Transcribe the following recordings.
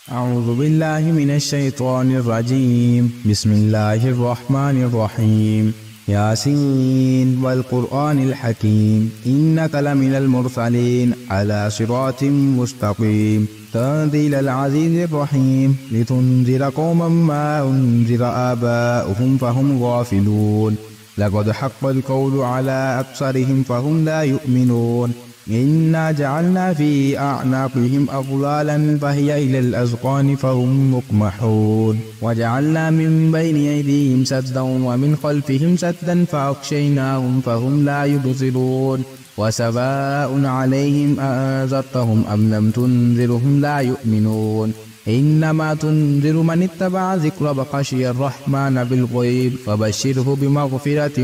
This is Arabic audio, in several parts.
أعوذ بالله من الشيطان الرجيم. بسم الله الرحمن الرحيم. ياسين والقرآن الحكيم إنك لمن المرسلين على صراط مستقيم تنزيل العزيز الرحيم لتنذر قوما ما أنذر آباؤهم فهم غافلون لقد حق القول على أكثرهم فهم لا يؤمنون إنا جعلنا في أعناقهم أغلالا فهي إلى الأذقان فهم مقمحون وجعلنا من بين أيديهم سدا ومن خلفهم سدا فأغشيناهم فهم لا يبصرون وسواء عليهم أأنذرتهم أم لم تنذرهم لا يؤمنون إنما تنذر من اتبع ذكر وخشي الرحمن بالغيب فبشره بمغفرة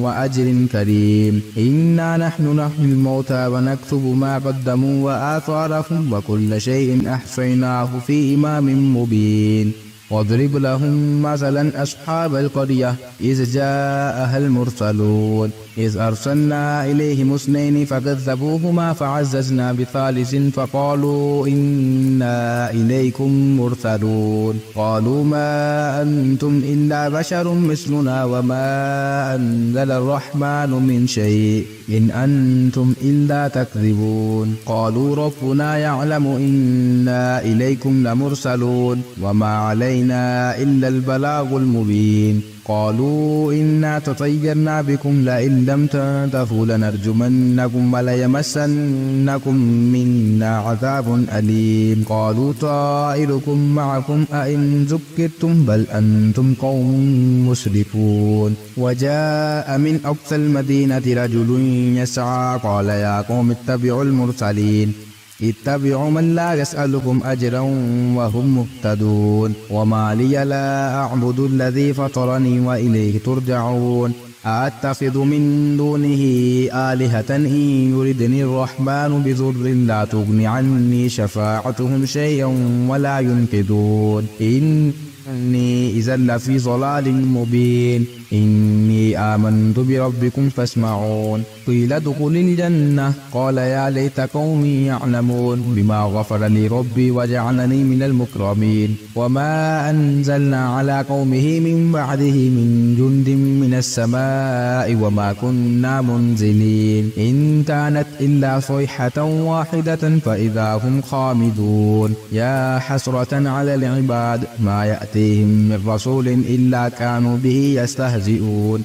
وأجر كريم. إنا نحن نحيي الموتى ونكتب ما قدموا وآثارهم وكل شيء أحصيناه في إمام مبين. واضرب لهم مثلا أصحاب القرية إذ جاءها المرسلون إذ أرسلنا إليهم اثنين فكذبوهما فعززنا بثالث فقالوا إنا إليكم مرسلون قالوا ما أنتم إلا بشر مثلنا وما أنزل الرحمن من شيء إن أنتم إلا تكذبون قالوا ربنا يعلم إنا إليكم لمرسلون وما علينا إلا البلاغ المبين قالوا إنا تطيرنا بكم لئن لم تنتهوا لنرجمنكم وليمسنكم منا عذاب أليم قالوا طائركم معكم أئن ذكرتم بل أنتم قوم مسرفون وجاء من أقصى المدينة رجل يسعى قال يا قوم اتبعوا المرسلين اتبعوا من لا يسألكم أجرا وهم مهتدون وما لي لا أعبد الذي فطرني وإليه ترجعون أأتخذ من دونه آلهة إن يردني الرحمن بضر لا تغن عني شفاعتهم شيئا ولا ينقذون إني إذا لفي ضلال مبين إني آمنت بربكم فاسمعون قيل ادخل الجنة قال يا ليت قومي يعلمون بما غفر لي ربي وجعلني من المكرمين وما أنزلنا على قومه من بعده من جند من السماء وما كنا منزلين إن كانت إلا صيحة واحدة فإذا هم خامدون يا حسرة على العباد ما يأتيهم من رسول إلا كانوا به يستهزئون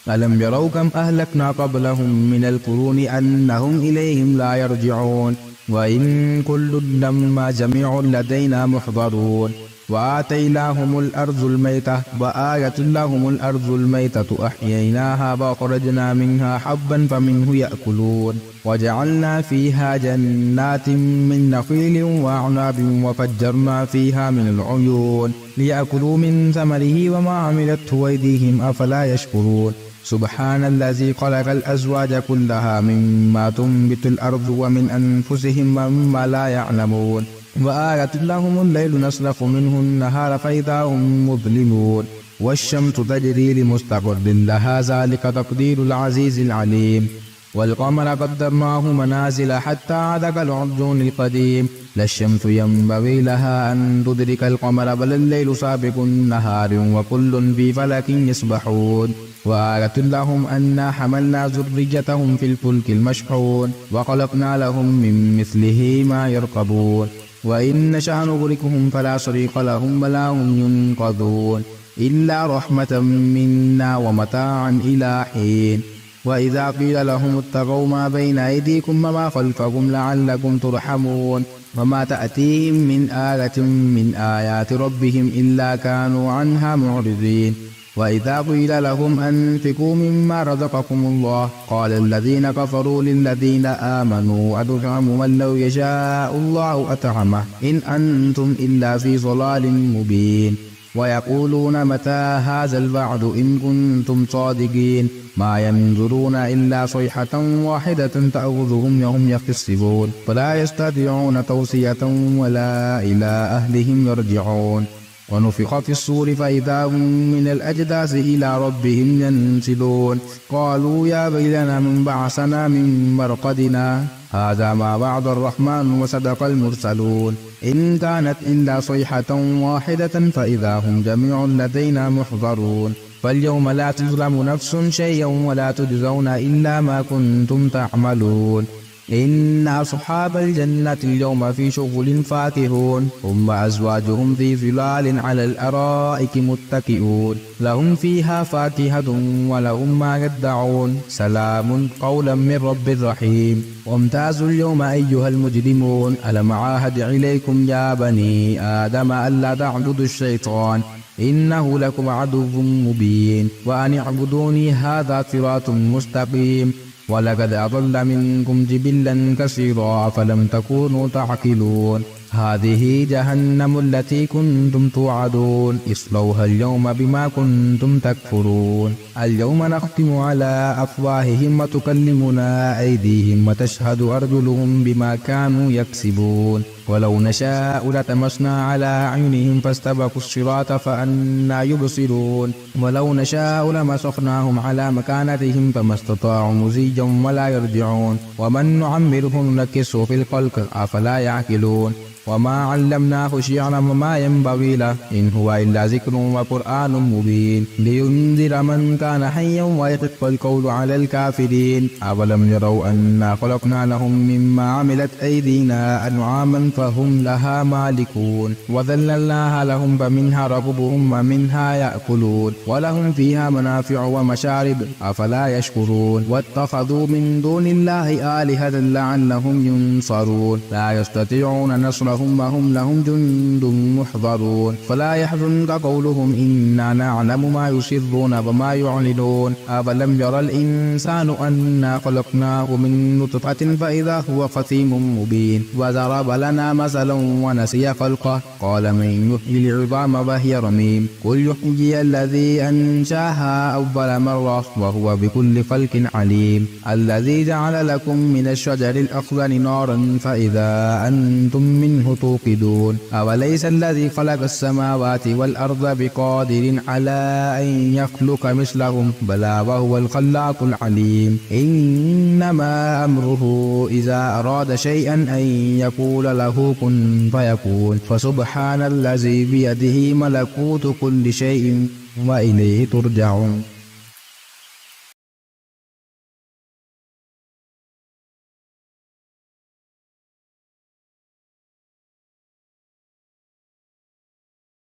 ألم يروا كم أهلكنا قبلهم من القرون أنهم إليهم لا يرجعون وإن كل لما جميع لدينا محضرون وآتيناهم الأرض الميتة وآية لهم الأرض الميتة أحييناها وأخرجنا منها حبا فمنه يأكلون وجعلنا فيها جنات من نخيل وأعناب وفجرنا فيها من العيون ليأكلوا من ثمره وما عملته أيديهم أفلا يشكرون سبحان الذي خلق الأزواج كلها مما تنبت الأرض ومن أنفسهم ومما لا يعلمون وآية لهم الليل نسلخ منه النهار فإذا هم مظلمون والشمس تجري لمستقر لها ذلك تقدير العزيز العليم والقمر قدرناه منازل حتى عاد كالعرجون القديم لا الشمس ينبغي لها أن تدرك القمر بل الليل سابق النهار وكل في فلك يسبحون وآية لهم أنا حملنا ذريتهم في الفلك المشحون وخلقنا لهم من مثله ما يركبون وإن نشأ نغرقهم فلا صريخ لهم ولا هم ينقذون إلا رحمة منا ومتاعا إلى حين وإذا قيل لهم اتقوا ما بين أيديكم وما خلفكم لعلكم ترحمون وما تأتيهم من آية من آيات ربهم إلا كانوا عنها معرضين وإذا قيل لهم أنفقوا مما رزقكم الله قال الذين كفروا للذين آمنوا أطعموا من لو يشاء الله أطعمه إن أنتم إلا في ضلال مبين ويقولون متى هذا الوعد إن كنتم صادقين ما ينظرون إلا صيحة واحدة تأخذهم وهم يخصفون فلا يستطيعون توصية ولا إلى أهلهم يرجعون ونفخ في الصور فإذا هم من الأجداث إلى ربهم ينسلون قالوا يا ويلنا من بعثنا من مرقدنا هذا ما وعد الرحمن وصدق المرسلون إن كانت إلا صيحة واحدة فإذا هم جميع لدينا محضرون فاليوم لا تظلم نفس شيئا ولا تجزون إلا ما كنتم تعملون إن أصحاب الجنة اليوم في شغل فاكهون هم وأزواجهم في ظلال على الأرائك متكئون لهم فيها فاكهة ولهم ما يدعون سلام قولا من رب رحيم وامتازوا اليوم أيها المجرمون ألم عاهد إليكم يا بني آدم ألا تعبدوا الشيطان إنه لكم عدو مبين وأن اعبدوني هذا صراط مستقيم ولقد أضل منكم جبلا كثيرا فلم تكونوا تعقلون هذه جهنم التي كنتم توعدون اصلوها اليوم بما كنتم تكفرون اليوم نختم على أفواههم وتكلمنا أيديهم وتشهد أرجلهم بما كانوا يكسبون ولو نشاء لطمسنا على أعينهم فاستبقوا الصراط فأنى يبصرون ولو نشاء لمسخناهم على مكانتهم فما استطاعوا مزيا ولا يرجعون ومن نعمره ننكسه في الخلق أفلا يعقلون وما علمناه شعرا وما ينبغي له إن هو إلا ذكر وقرآن مبين لينذر من كان حيا ويحق القول على الكافرين أولم يروا أنا خلقنا لهم مما عملت أيدينا أنعاما فهم لها مالكون وذللناها لهم فمنها ركوبهم ومنها يأكلون ولهم فيها منافع ومشارب أفلا يشكرون واتخذوا من دون الله آلهة لعلهم ينصرون لا يستطيعون نصرهم وهم لهم جند محضرون فلا يحزنك قولهم إنا نعلم ما يسرون وما يعلنون أولم يرى الإنسان أنا خلقناه من نطفة فإذا هو خصيم مبين وضرب لنا مثلا ونسي خلقه قال من يحيي العظام وهي رميم قل يحيي الذي أنشاها أول مرة وهو بكل خلق عليم الذي جعل لكم من الشجر الأخضر نارا فإذا أنتم منه توقدون أوليس الذي خلق السماوات والأرض بقادر على أن يخلق مثلهم بلى وهو الخلاق العليم إنما أمره إذا أراد شيئا أن يقول له كن فيكون فسبحان الذي بيده ملكوت كل شيء وإليه ترجعون.